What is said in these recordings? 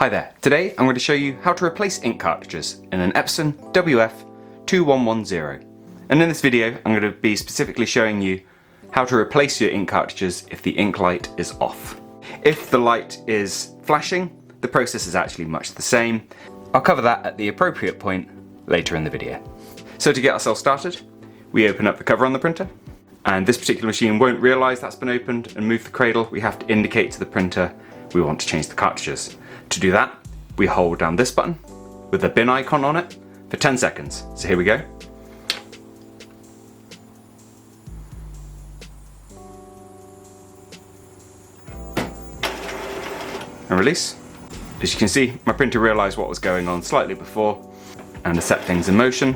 Hi there, today I'm going to show you how to replace ink cartridges in an Epson WF-2110. And in this video I'm going to be specifically showing you how to replace your ink cartridges if the ink light is off. If the light is flashing, the process is actually much the same. I'll cover that at the appropriate point later in the video. So to get ourselves started, we open up the cover on the printer, and this particular machine won't realise that's been opened and move the cradle. We have to indicate to the printer we want to change the cartridges. To do that, we hold down this button with the bin icon on it for 10 seconds. So here we go. And release. As you can see, my printer realised what was going on slightly before and has set things in motion.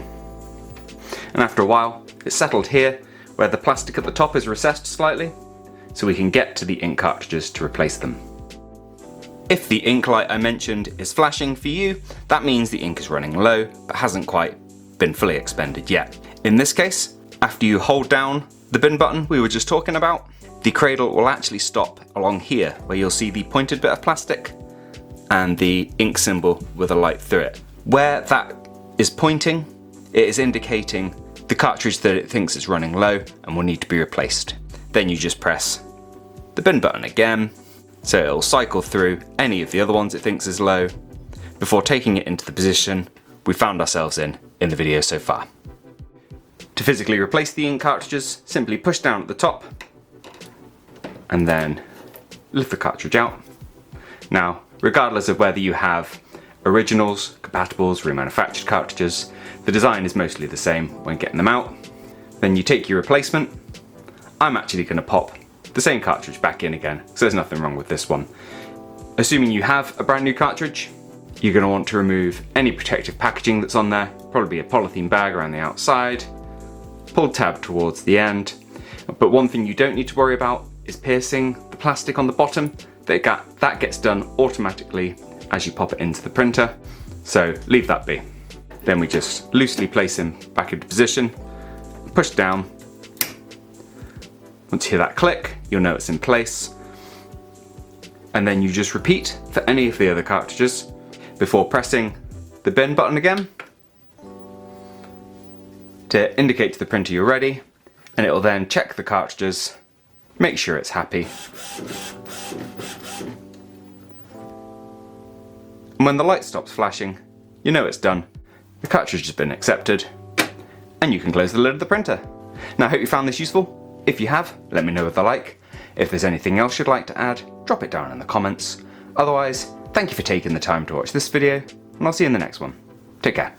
And after a while, it's settled here where the plastic at the top is recessed slightly so we can get to the ink cartridges to replace them. If the ink light I mentioned is flashing for you, that means the ink is running low but hasn't quite been fully expended yet. In this case, after you hold down the bin button we were just talking about, the cradle will actually stop along here where you'll see the pointed bit of plastic and the ink symbol with a light through it. Where that is pointing, it is indicating the cartridge that it thinks is running low and will need to be replaced. Then you just press the bin button again, so it'll cycle through any of the other ones it thinks is low before taking it into the position we found ourselves in the video so far. To physically replace the ink cartridges, simply push down at the top and then lift the cartridge out. Now, regardless of whether you have originals, compatibles, remanufactured cartridges, the design is mostly the same when getting them out. Then you take your replacement. I'm actually going to pop the same cartridge back in again, so there's nothing wrong with this one. Assuming you have a brand new cartridge, you're going to want to remove any protective packaging that's on there, probably a polythene bag around the outside, pull tab towards the end. But one thing you don't need to worry about is piercing the plastic on the bottom. That gets done automatically as you pop it into the printer, so leave that be. Then we just loosely place him back into position, push down. Once you hear that click, you'll know it's in place. And then you just repeat for any of the other cartridges before pressing the bin button again to indicate to the printer you're ready, and it will then check the cartridges, make sure it's happy. And when the light stops flashing, you know it's done. The cartridge has been accepted, and you can close the lid of the printer. Now I hope you found this useful. If you have, let me know with a like. If there's anything else you'd like to add, drop it down in the comments. Otherwise, thank you for taking the time to watch this video, and I'll see you in the next one. Take care.